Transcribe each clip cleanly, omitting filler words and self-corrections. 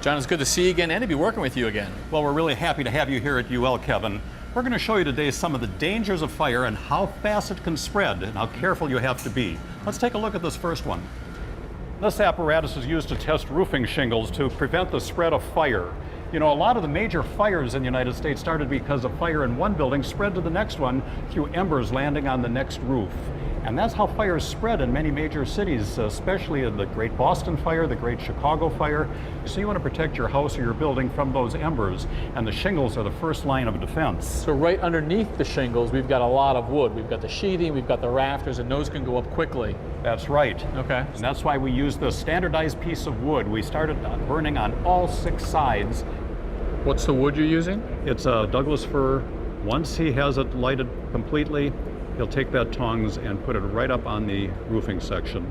John, it's good to see you again and to be working with you again. Well, we're really happy to have you here at UL, Kevin. We're going to show you today some of the dangers of fire and how fast it can spread and how careful you have to be. Let's take a look at this first one. This apparatus is used to test roofing shingles to prevent the spread of fire. You know, a lot of the major fires in the United States started because a fire in one building spread to the next one through embers landing on the next roof. And that's how fires spread in many major cities, especially in the Great Boston Fire, the Great Chicago Fire. So you want to protect your house or your building from those embers, and the shingles are the first line of defense. So right underneath the shingles, we've got a lot of wood. We've got the sheathing, we've got the rafters, and those can go up quickly. That's right. Okay. And that's why we use this standardized piece of wood. We started burning on all 6 sides. What's the wood you're using? It's a Douglas fir. Once he has it lighted completely, he'll take that tongs and put it right up on the roofing section.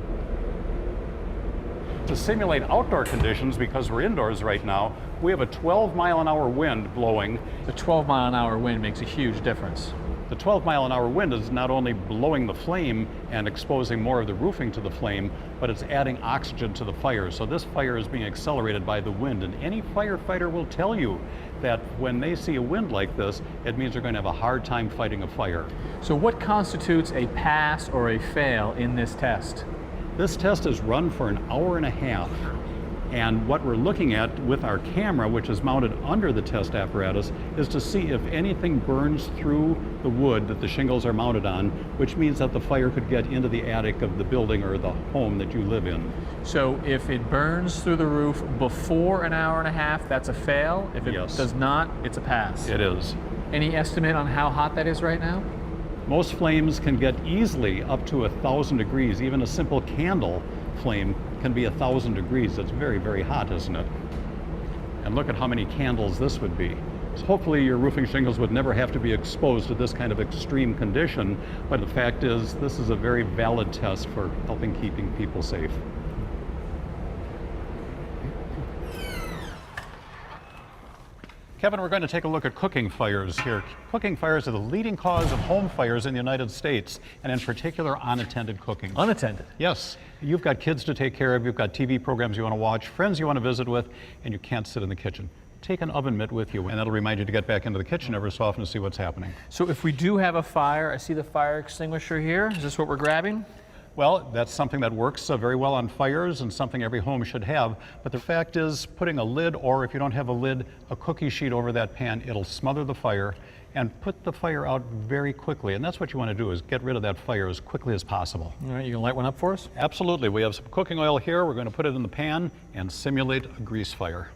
To simulate outdoor conditions, because we're indoors right now, we have a 12-mile-an-hour wind blowing. The 12-mile-an-hour wind makes a huge difference. The 12-mile-an-hour wind is not only blowing the flame and exposing more of the roofing to the flame, but it's adding oxygen to the fire. So this fire is being accelerated by the wind, and any firefighter will tell you that when they see a wind like this, it means they're going to have a hard time fighting a fire. So what constitutes a pass or a fail in this test? This test is run for an hour and a half. And what we're looking at with our camera, which is mounted under the test apparatus, is to see if anything burns through the wood that the shingles are mounted on, which means that the fire could get into the attic of the building or the home that you live in. So if it burns through the roof before an hour and a half, that's a fail? If it does not, it's a pass? It is. Any estimate on how hot that is right now? Most flames can get easily up to 1,000 degrees. Even a simple candle flame can be 1,000 degrees. It's very, very hot, isn't it? And look at how many candles this would be. So hopefully your roofing shingles would never have to be exposed to this kind of extreme condition, but the fact is this is a very valid test for helping keeping people safe. Kevin, we're going to take a look at cooking fires here. Cooking fires are the leading cause of home fires in the United States, and in particular, unattended cooking. Unattended? Yes. You've got kids to take care of, you've got TV programs you want to watch, friends you want to visit with, and you can't sit in the kitchen. Take an oven mitt with you, and that'll remind you to get back into the kitchen every so often to see what's happening. So if we do have a fire, I see the fire extinguisher here. Is this what we're grabbing? Well, that's something that works very well on fires and something every home should have. But the fact is, putting a lid, or if you don't have a lid, a cookie sheet over that pan, it'll smother the fire and put the fire out very quickly. And that's what you want to do, is get rid of that fire as quickly as possible. All right, you gonna light one up for us? Absolutely. We have some cooking oil here. We're going to put it in the pan and simulate a grease fire.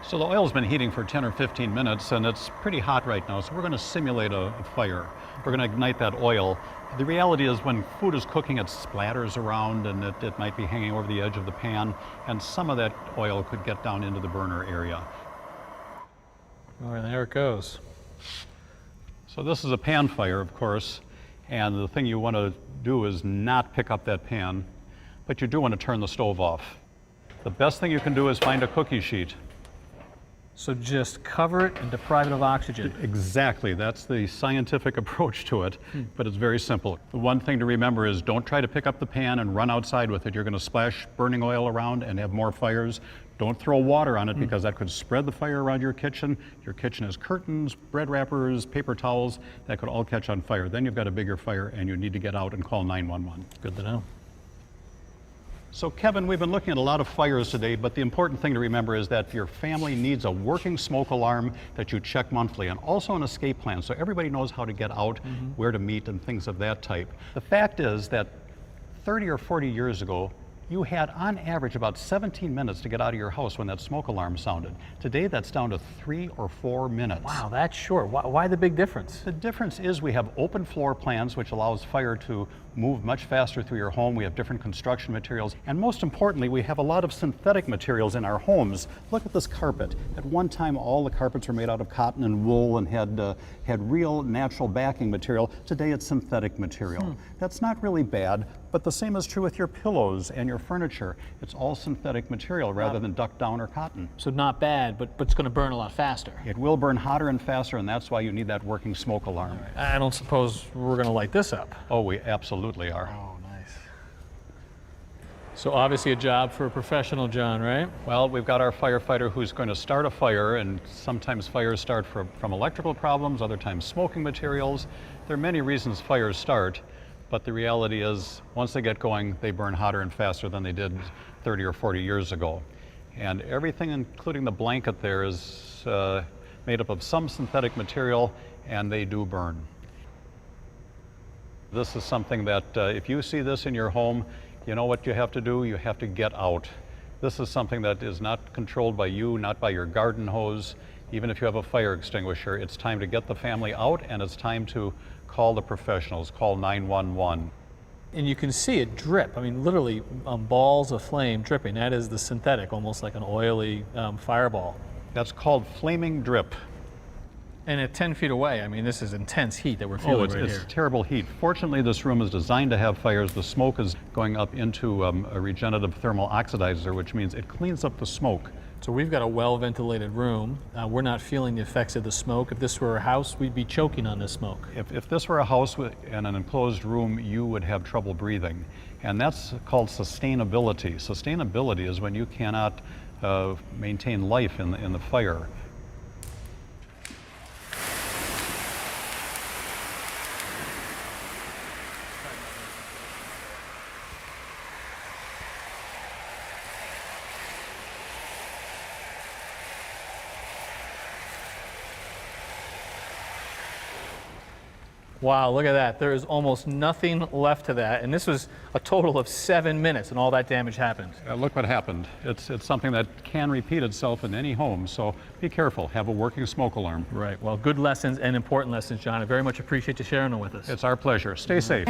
So the oil's been heating for 10 or 15 minutes, and it's pretty hot right now, so we're going to simulate a fire. We're going to ignite that oil. The reality is when food is cooking, it splatters around, and it might be hanging over the edge of the pan, and some of that oil could get down into the burner area. All right, there it goes. So this is a pan fire, of course, and the thing you want to do is not pick up that pan, but you do want to turn the stove off. The best thing you can do is find a cookie sheet. So just cover it and deprive it of oxygen. Exactly, that's the scientific approach to it, but it's very simple. The one thing to remember is don't try to pick up the pan and run outside with it. You're going to splash burning oil around and have more fires. Don't throw water on it because that could spread the fire around your kitchen. Your kitchen has curtains, bread wrappers, paper towels that could all catch on fire. Then you've got a bigger fire and you need to get out and call 911. Good to know. So Kevin, we've been looking at a lot of fires today, but the important thing to remember is that your family needs a working smoke alarm that you check monthly, and also an escape plan so everybody knows how to get out, where to meet, and things of that type. The fact is that 30 or 40 years ago, you had on average about 17 minutes to get out of your house when that smoke alarm sounded. Today that's down to 3 or 4 minutes. Wow, that's short. Why the big difference? The difference is we have open floor plans, which allows fire to move much faster through your home. We have different construction materials, and most importantly, we have a lot of synthetic materials in our homes. Look at this carpet. At one time, all the carpets were made out of cotton and wool and had real natural backing material. Today it's synthetic material. That's not really bad, but the same is true with your pillows and your furniture. It's all synthetic material rather than duck down or cotton. So not bad, but it's going to burn a lot faster. It will burn hotter and faster, and that's why you need that working smoke alarm. I don't suppose we're going to light this up. Oh, we absolutely are. Oh, nice. So obviously a job for a professional, John, right? Well, we've got our firefighter who's going to start a fire, and sometimes fires start from electrical problems, other times smoking materials. There are many reasons fires start, but the reality is once they get going, they burn hotter and faster than they did 30 or 40 years ago. And everything, including the blanket there, is made up of some synthetic material, and they do burn. This is something that if you see this in your home, you know what you have to do? You have to get out. This is something that is not controlled by you, not by your garden hose. Even if you have a fire extinguisher, it's time to get the family out, and it's time to call the professionals, call 911. And you can see it drip. I mean, literally balls of flame dripping. That is the synthetic, almost like an oily fireball. That's called flaming drip. And at 10 feet away, I mean, this is intense heat that we're feeling right here. It's terrible heat. Fortunately, this room is designed to have fires. The smoke is going up into a regenerative thermal oxidizer, which means it cleans up the smoke. So we've got a well-ventilated room. We're not feeling the effects of the smoke. If this were a house, we'd be choking on this smoke. If this were a house in an enclosed room, you would have trouble breathing. And that's called sustainability. Sustainability is when you cannot maintain life in the fire. Wow, look at that. There is almost nothing left to that. And this was a total of 7 minutes and all that damage happened. Look what happened. It's something that can repeat itself in any home, so be careful. Have a working smoke alarm. Right. Well, good lessons and important lessons, John. I very much appreciate you sharing them with us. It's our pleasure. Stay safe.